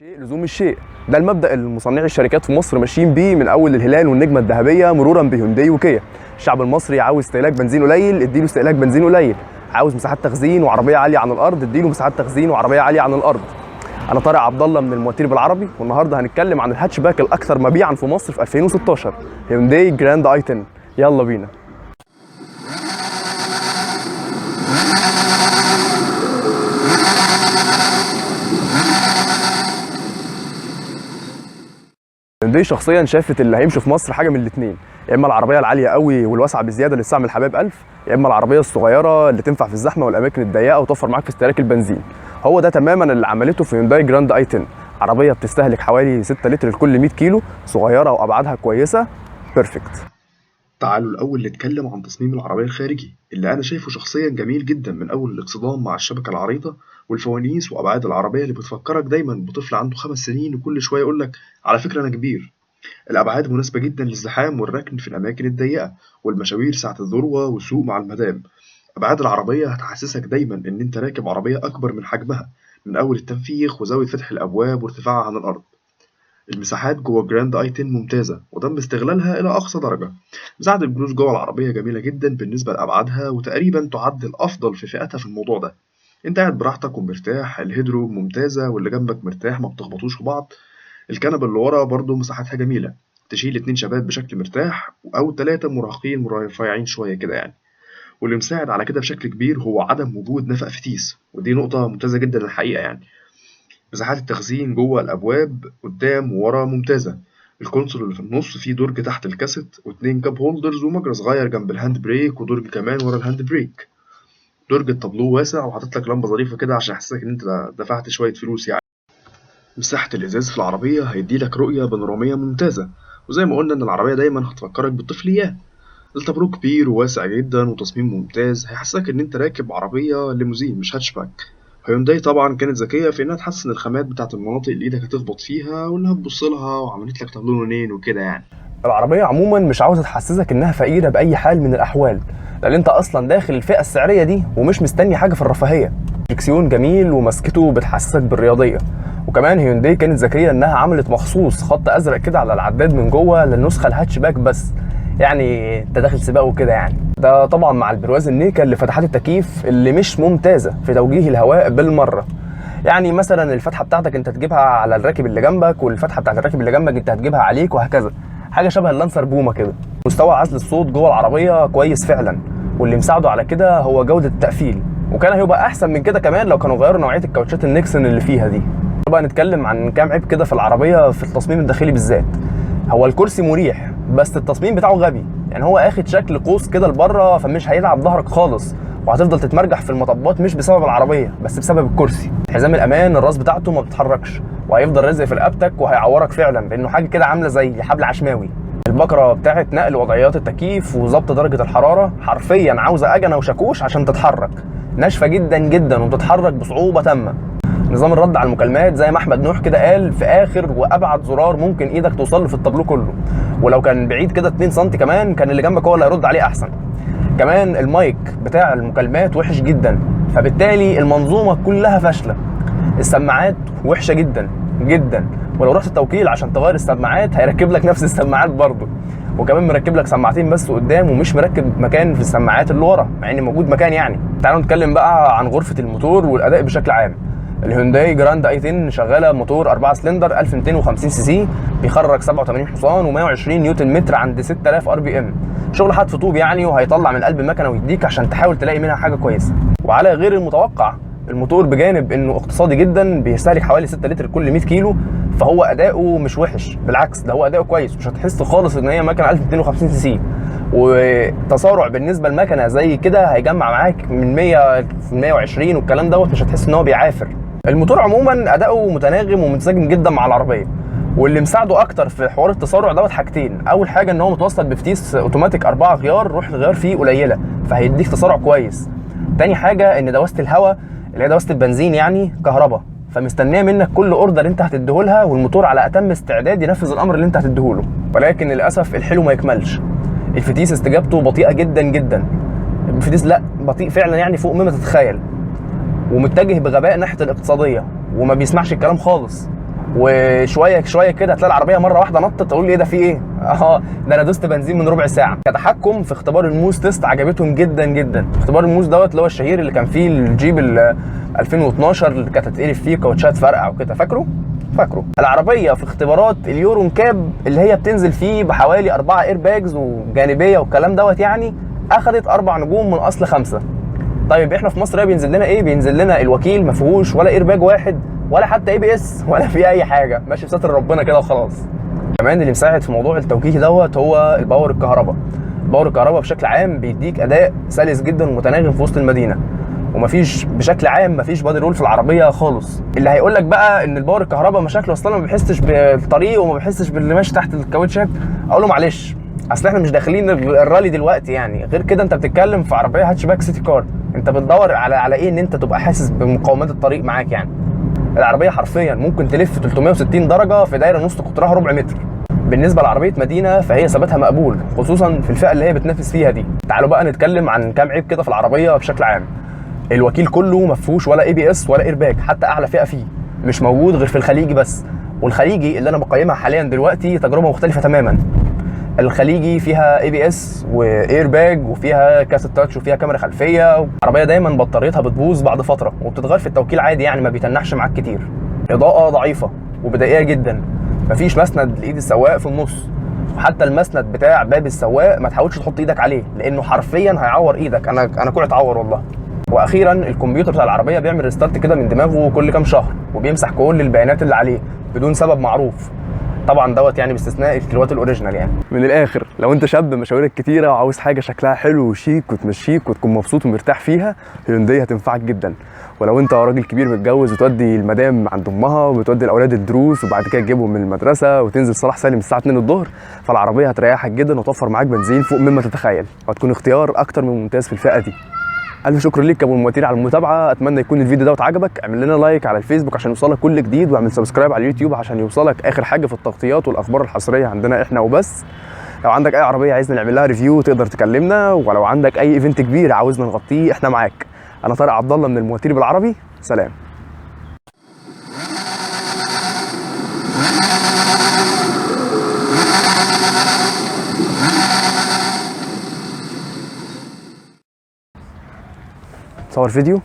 شيء لزوم الشيء، ده المبدأ اللي مصنعي الشركات في مصر ماشيين بيه من اول الهلال والنجمه الذهبيه مرورا بهيونداي وكيا. الشعب المصري عاوز استهلاك بنزين قليل، اديله استهلاك بنزين قليل. عاوز مساحات تخزين وعربيه عاليه عن الارض، اديله مساحات تخزين وعربيه عاليه عن الارض. انا طارق عبد الله من المواتير بالعربي، والنهارده هنتكلم عن الهاتشباك الاكثر مبيعا في مصر في 2016 هيونداي جراند اي 10. يلا بينا. هيونداي شخصيا شافت اللي هيمشي في مصر حاجه من الاثنين، يا اما العربيه العاليه قوي والواسعه بزياده اللي تستعمل حبايب 1000، يا اما العربيه الصغيره اللي تنفع في الزحمه والاماكن الضيقه وتوفر معاك في استهلاك البنزين. هو ده تماما اللي عملته في هيونداي جراند اي 10. عربيه بتستهلك حوالي 6 لتر لكل 100 كيلو، صغيره وابعادها كويسه، بيرفكت. تعالوا الأول نتكلم عن تصميم العربية الخارجي اللي أنا شايفه شخصيا جميل جدا، من أول الاصطدام مع الشبكة العريضة والفوانيس وأبعاد العربية اللي بتفكرك دايما بطفل عنده 5 سنين وكل شوية يقولك على فكرة أنا كبير. الأبعاد مناسبة جدا للزحام والركن في الأماكن الضيقة والمشاوير ساعة الذروة والسوق مع المدام. أبعاد العربية هتحسسك دايما إن أنت راكب عربية أكبر من حجمها، من أول التنفيخ وزاوية فتح الأبواب وارتفاعها عن الأرض. المساحات جوه جراند اي 10 ممتازة وتم استغلالها إلى أقصى درجة. مساحة الجلوس جوه العربية جميلة جدا بالنسبة لأبعادها، وتقريبا تعد الأفضل في فئتها في الموضوع ده. أنت قاعد براحتك ومرتاح، الهيدروم ممتازة واللي جنبك مرتاح ما بتخبطوش في بعض. الكنبة اللي ورا برضه مساحتها جميلة، تشيل 2 شباب بشكل مرتاح أو 3 مراهقين رفيعين شوية كده يعني. واللي مساعد على كده بشكل كبير هو عدم وجود نفق فتيس، ودي نقطة ممتازة جدا الحقيقة يعني. مساحات التخزين جوه الأبواب قدام وورا ممتازة. الكونسول اللي في النص فيه درج تحت الكاسيت واتنين كاب هولدرز ومجرى صغير جنب الهاند بريك ودرج كمان ورا الهاند بريك. درج التابلو واسع وحاطط لك لمبة ظريفة كده عشان يحسسك إن أنت دفعت شوية فلوس يعني. مساحة الإزاز في العربية هيديلك رؤية بانورامية ممتازة، وزي ما قلنا إن العربية دايما هتفكرك بالطفليات. التابلو كبير وواسع جدا وتصميم ممتاز، هيحسسك إن أنت راكب عربية ليموزين مش هاتشباك. هيونداي طبعا كانت ذكية في إنها تحسن الخامات بتاعة المناطق اللي إيدك هتخبط فيها وإنها تبصلها، وعملت لك تابلو لونين وكده يعني. العربيه عموما مش عاوزه تحسسك انها فقيره باي حال من الاحوال، لان انت اصلا داخل الفئه السعريه دي ومش مستني حاجه في الرفاهيه. دركسيون جميل ومسكته بتحسسك بالرياضيه. وكمان هيونداي كانت ذكيه انها عملت مخصوص خط ازرق كده على العداد من جوه للنسخه الهاتشباك بس، يعني انت داخل سباق وكده يعني. ده طبعا مع البرواز النيكل لفتحات التكييف اللي مش ممتازه في توجيه الهواء بالمره. يعني مثلا الفتحه بتاعتك انت تجيبها على الراكب اللي جنبك، والفتحه بتاعت الراكب اللي جنبك انت هتجيبها عليك، وهكذا. حاجه شبه اللانسر بومه كده. مستوى عزل الصوت جوه العربيه كويس فعلا، واللي مساعده على كده هو جوده التقفيل، وكان هيبقى احسن من كده كمان لو كانوا غيروا نوعيه الكاوتشات النيكسون اللي فيها دي. بقى نتكلم عن كام عيب كده في العربيه في التصميم الداخلي بالذات. هو الكرسي مريح بس التصميم بتاعه غبي، يعني هو اخد شكل قوس كده لبره، فمش هيلعب ظهرك خالص، وهتفضل تتمرجح في المطبات مش بسبب العربيه بس بسبب الكرسي. حزام الامان الراس بتاعته ما بتتحركش، وهيفضل رازق في رقبتك وهيعورك فعلا، لانه حاجه كده عامله زي حبل عشماوي. البكره بتاعت نقل وضعيات التكييف وظبط درجه الحراره حرفيا عاوزه اجنه وشاكوش عشان تتحرك، ناشفه جدا جدا وبتتحرك بصعوبه تامه. نظام الرد على المكالمات زي ما احمد نوح كده قال، في اخر وابعد زرار ممكن ايدك توصل له في التابلو كله، ولو كان بعيد كده 2 سم كمان كان اللي جنبك هو اللي هيرد عليه احسن. كمان المايك بتاع المكالمات وحش جدا، فبالتالي المنظومه كلها فاشله. السماعات وحشه جدا جدا، ولو رحت التوكيل عشان تغير السماعات هيركب لك نفس السماعات برضه، وكمان مركب لك سماعتين بس قدام ومش مركب مكان في السماعات اللي ورا، مع ان موجود مكان يعني. تعالوا نتكلم بقى عن غرفه الموتور والاداء بشكل عام. الهيونداي جراند اي 10 شغاله موتور 4 سلندر 1250 سي سي، بيخرج 87 حصان و120 نيوتن متر عند 6000 ار بي ام. شغل حتف طوب يعني، وهيطلع من قلب المكنه ويديك عشان تحاول تلاقي منها حاجه كويسه. وعلى غير المتوقع، الموتور بجانب انه اقتصادي جدا بيستهلك حوالي 6 لتر كل 100 كيلو، فهو اداؤه مش وحش، بالعكس ده هو اداؤه كويس، مش هتحس خالص ان هي مكنه 1250 سي سي. وتسارع بالنسبه لمكنه زي كده هيجمع معاك من 100 ل 120 والكلام دوت، مش هتحس ان هو بيعافر. الموتور عموما اداؤه متناغم ومنسجم جدا مع العربيه، واللي مساعده اكتر في حوار التسارع دوت حاجتين. اول حاجه ان هو متوصل بفتيس اوتوماتيك 4 غيار، روح الغيار فيه قليله فهيديك تسارع كويس. تاني حاجه ان دواسه الهواء اللي هي دواسه البنزين يعني كهرباء، فمستنيه منك كل اوردر انت هتديهولها، والموتور على اتم استعداد ينفذ الامر اللي انت هتديهوله. ولكن للاسف الحلو ما يكملش، الفتيس استجابته بطيئه جدا جدا. الفتيس لا بطيء فعلا يعني فوق مما تتخيل، ومتجه بغباء ناحيه الاقتصاديه وما بيسمعش الكلام خالص. وشويه شويه كده هتلاقي العربيه مره واحده نطت، تقول لي ايه ده في ايه؟ ده انا دوست بنزين من ربع ساعه. كتحكم في اختبار الموس تيست عجبتهم جدا جدا. اختبار الموس دوت اللي هو الشهير اللي كان فيه الجيب 2012 اللي كانت هتقلب فيه كاوتشات فرقع وكده، فاكره؟ العربيه في اختبارات اليورو نكاب اللي هي بتنزل فيه بحوالي 4 اير باجز وجانبيه والكلام دوت، يعني اخذت 4 نجوم من اصل 5. طيب احنا في مصر ايه بينزل لنا؟ ايه بينزل لنا؟ الوكيل ما فيهوش ولا اير باج واحد، ولا حتى ABS، ولا في اي حاجه، ماشي بستر ربنا كده وخلاص. كمان اللي مساعد في موضوع التوجيه دوت هو الباور الكهرباء. الباور الكهرباء بشكل عام بيديك اداء سلس جدا ومتناغم في وسط المدينه، ومفيش بشكل عام مفيش بادي رول في العربيه خالص. اللي هيقول لك بقى ان الباور الكهرباء مشاكله اصلا ما بيحسش بالطريق وما بيحسش باللي ماشي تحت الكاوتشات، اقول له معلش، اصل احنا مش داخلين الرالي دلوقتي يعني. غير كده انت بتتكلم في عربيه هاتشباك سيتي كار، انت بتدور على ايه؟ ان انت تبقى حاسس بمقاومات الطريق معاك يعني. العربيه حرفيا ممكن تلف 360 درجه في دايره نص قطرها ربع متر. بالنسبه لعربيه مدينه فهي ثباتها مقبول، خصوصا في الفئه اللي هي بتنافس فيها دي. تعالوا بقى نتكلم عن كام عيب كده في العربيه بشكل عام. الوكيل كله ما فيهوش ولا ABS ولا ايرباج، حتى اعلى فئه فيه مش موجود غير في الخليجي بس. والخليجي اللي انا بقيمها حاليا دلوقتي تجربه مختلفه تماما. الخليجي فيها ABS وايرباج وفيها كاسة تاتش وفيها كاميرا خلفيه. العربيه دايما بطاريتها بتبوظ بعد فتره وبتتغير في التوكيل عادي، يعني ما بيتنحش معاك كتير. اضاءه ضعيفه وبدائيه جدا، مفيش مسند لايد السواق في النص، وحتى المسند بتاع باب السواق ما تحاولش تحط ايدك عليه لانه حرفيا هيعور ايدك. انا كوعي اتعور والله. واخيرا الكمبيوتر بتاع العربيه بيعمل ريستارت كده من دماغه كل كام شهر وبيمسح كل البيانات اللي عليه بدون سبب معروف. طبعا دوت يعني باستثناء الكيلوات الاوريجينال. يعني من الاخر لو انت شاب مشاويرك كتيره وعاوز حاجه شكلها حلو وشيك وتمشيك وتكون مبسوط ومرتاح فيها، هيونداي هتنفعك جدا. ولو انت راجل كبير متجوز وتودي المدام عند امها وبتودي الاولاد الدروس وبعد كده تجيبهم من المدرسه وتنزل صلاح سالم الساعه 2 الظهر، فالعربيه هتريحك جدا وتوفر معاك بنزين فوق مما تتخيل، وهتكون اختيار اكتر من ممتاز في الفئه دي. الف شكر ليك يا ابو المواتير على المتابعه. اتمنى يكون الفيديو دوت عجبك. اعمل لنا لايك على الفيسبوك عشان يوصلك كل جديد، واعمل سبسكرايب على اليوتيوب عشان يوصلك اخر حاجه في التغطيات والاخبار الحصريه عندنا احنا وبس. لو عندك اي عربيه عايزنا نعمل لها ريفيو تقدر تكلمنا، ولو عندك اي ايفنت كبير عاوزنا نغطيه احنا معاك. انا طارق عبد الله من المواتير بالعربي، سلام. صور فيديو.